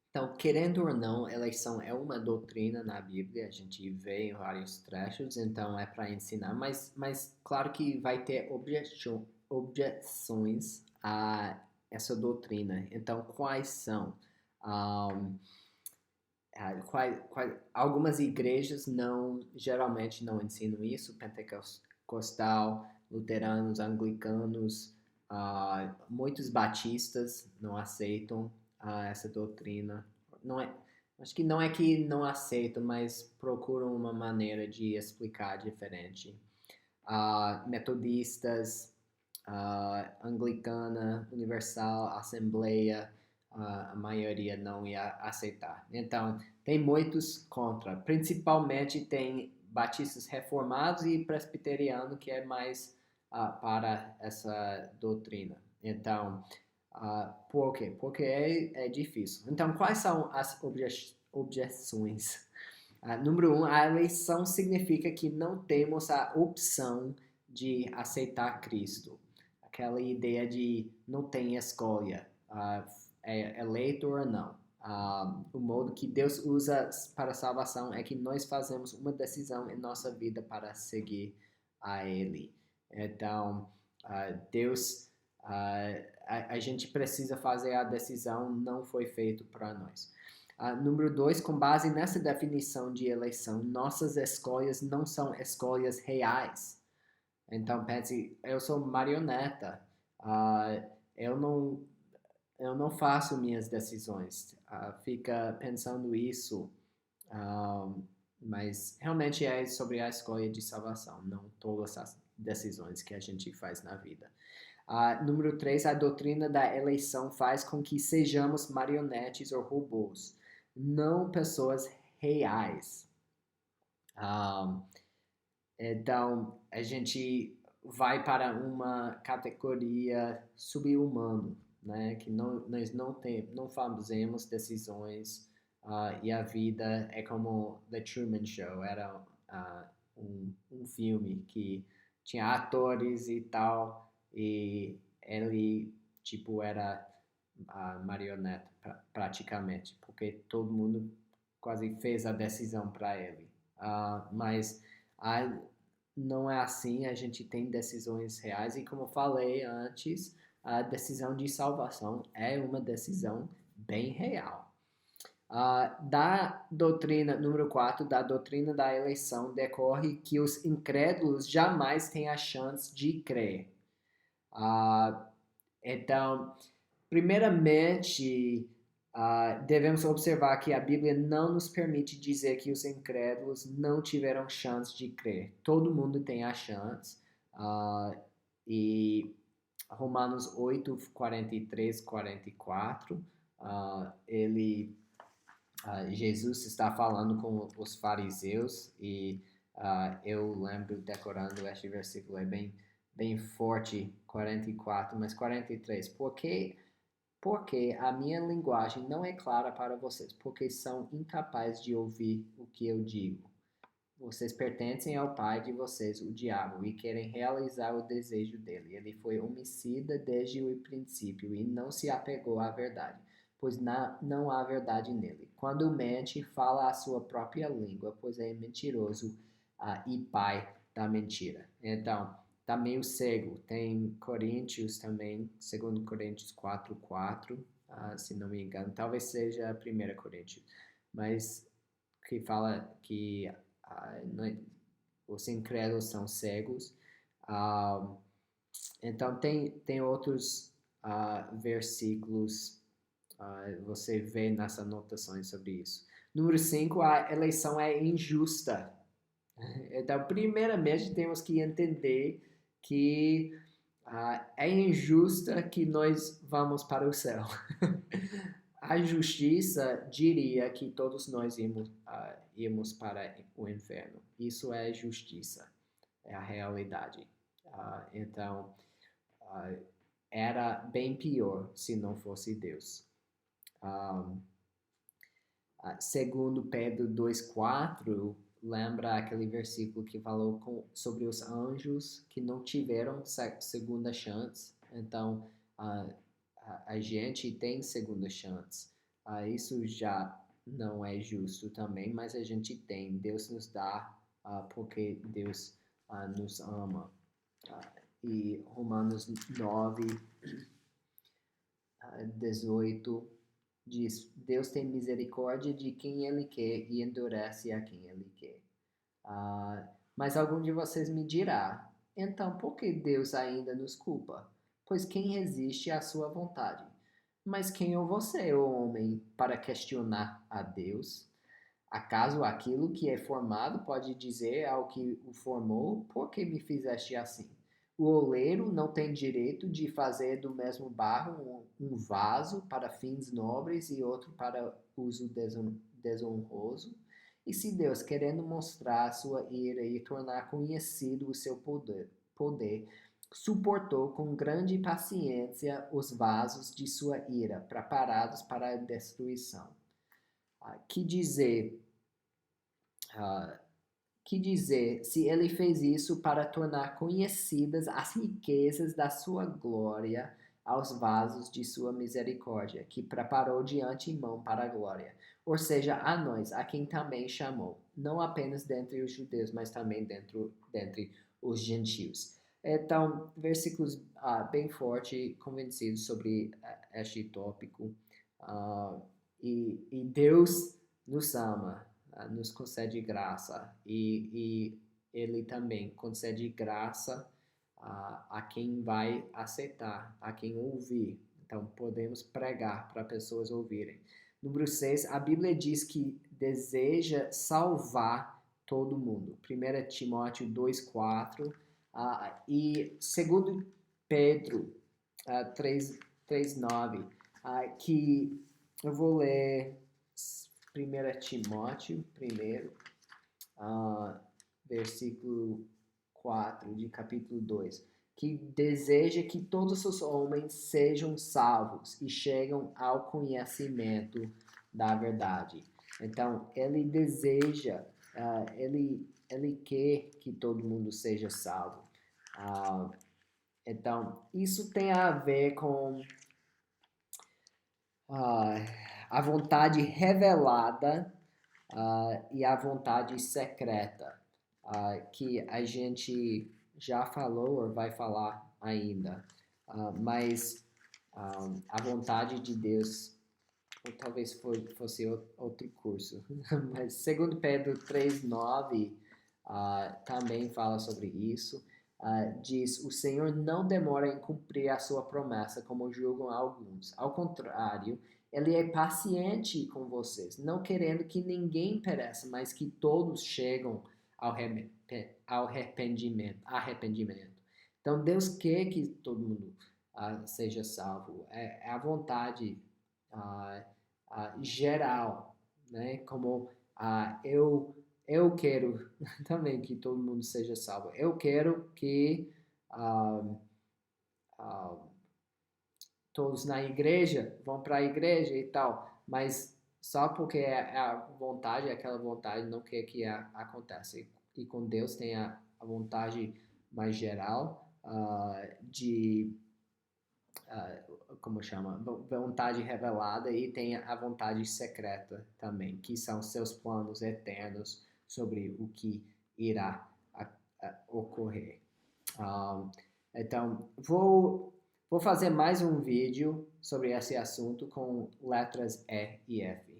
Então, querendo ou não, eleição é uma doutrina na Bíblia, a gente vê em vários trechos, então é para ensinar, mas claro que vai ter objeções a essa doutrina. Então, quais são? Um, algumas igrejas geralmente não ensinam isso, pentecostal, luteranos, anglicanos, muitos batistas não aceitam essa doutrina. Não é, acho que não aceitam, mas procuram uma maneira de explicar diferente. Metodistas, anglicana, universal, assembleia, a maioria não ia aceitar. Então, tem muitos contra. Principalmente tem batistas reformados e presbiteriano que é mais para essa doutrina. Então, por quê? Porque é difícil. Então, quais são as objeções? Número um, a eleição significa que não temos a opção de aceitar Cristo. Aquela ideia de não tem escolha, é eleito ou não. O modo que Deus usa para a salvação é que nós fazemos uma decisão em nossa vida para seguir a Ele. Então, Deus, a gente precisa fazer a decisão, não foi feito para nós. Número dois, com base nessa definição de eleição, nossas escolhas não são escolhas reais. Então pense, eu sou marioneta, uh, eu não eu não faço minhas decisões. Fica pensando isso, uh, mas realmente é sobre a escolha de salvação, não todas as decisões que a gente faz na vida. Número 3, a doutrina da eleição faz com que sejamos marionetes ou robôs, não pessoas reais. Ah, então, a gente vai para uma categoria subhumano, né? Que nós não fazemos decisões e a vida é como The Truman Show, era um filme que tinha atores e tal, e ele, tipo, era a marioneta, praticamente, porque todo mundo quase fez a decisão para ele. Mas a, não é assim, a gente tem decisões reais e como eu falei antes, a decisão de salvação é uma decisão bem real. Da doutrina, número 4, da doutrina da eleição, decorre que os incrédulos jamais têm a chance de crer. Então, primeiramente, devemos observar que a Bíblia não nos permite dizer que os incrédulos não tiveram chance de crer. Todo mundo tem a chance. E Romanos 8, 43, 44, Jesus está falando com os fariseus e eu lembro decorando este versículo, é bem forte, 44, mas 43. Porque a minha linguagem não é clara para vocês, porque são incapazes de ouvir o que eu digo. Vocês pertencem ao pai de vocês, o diabo, e querem realizar o desejo dele. Ele foi homicida desde o princípio e não se apegou à verdade, pois não há verdade nele. Quando mente, fala a sua própria língua, pois é mentiroso e pai da mentira. Então, tá meio cego. Tem Coríntios também, 2 Coríntios 4:4, se não me engano. Talvez seja a 1 Coríntios, mas que fala que os incrédulos são cegos. Ah, então, tem outros versículos, você vê nas anotações sobre isso. Número 5, a eleição é injusta. Então, primeiramente, temos que entender que é injusta que nós vamos para o céu. A justiça diria que todos nós íamos para o inferno. Isso é justiça, é a realidade. Então, era bem pior se não fosse Deus. Segundo Pedro 2:4, lembra aquele versículo que falou sobre os anjos que não tiveram segunda chance. Então, a gente tem segunda chance. Isso já não é justo também, mas a gente tem. Deus nos dá porque Deus nos ama. E Romanos 9, 18 diz: Deus tem misericórdia de quem Ele quer e endurece a quem Ele quer. Mas algum de vocês me dirá: então por que Deus ainda nos culpa? Pois quem resiste à sua vontade? Mas quem é você, ô homem, para questionar a Deus? Acaso aquilo que é formado pode dizer ao que o formou: por que me fizeste assim? O oleiro não tem direito de fazer do mesmo barro um vaso para fins nobres e outro para uso desonroso? E se Deus, querendo mostrar sua ira e tornar conhecido o seu poder, suportou com grande paciência os vasos de sua ira, preparados para a destruição. Que dizer, se ele fez isso para tornar conhecidas as riquezas da sua glória aos vasos de sua misericórdia, que preparou de antemão para a glória, ou seja, a nós, a quem também chamou, não apenas dentre os judeus, mas também dentre os gentios. Então, versículos bem fortes, convencidos sobre este tópico. E Deus nos ama, nos concede graça e Ele também concede graça a quem vai aceitar, a quem ouvir. Então, podemos pregar para pessoas ouvirem. Número 6, a Bíblia diz que deseja salvar todo mundo. 1 Timóteo 2,4 e 2 Pedro 3,9, que eu vou ler 1 Timóteo primeiro, versículo 4 de capítulo 2, que deseja que todos os homens sejam salvos e chegam ao conhecimento da verdade. Então, ele deseja, ele quer que todo mundo seja salvo. Então, isso tem a ver com a vontade revelada e a vontade secreta, que a gente já falou ou vai falar ainda, mas a vontade de Deus, ou talvez fosse outro curso, mas segundo Pedro 3,9 também fala sobre isso. Diz: o Senhor não demora em cumprir a sua promessa, como julgam alguns. Ao contrário, ele é paciente com vocês, não querendo que ninguém pereça, mas que todos chegam ao arrependimento. Então, Deus quer que todo mundo seja salvo. É a vontade geral, né? Como eu quero também que todo mundo seja salvo. Eu quero que todos na igreja vão para a igreja e tal, mas só porque é a vontade, aquela vontade não quer que aconteça. E com Deus tem a vontade mais geral de como chama? Vontade revelada, e tem a vontade secreta também, que são seus planos eternos sobre o que irá ocorrer. Então, vou fazer mais um vídeo sobre esse assunto com letras E e F.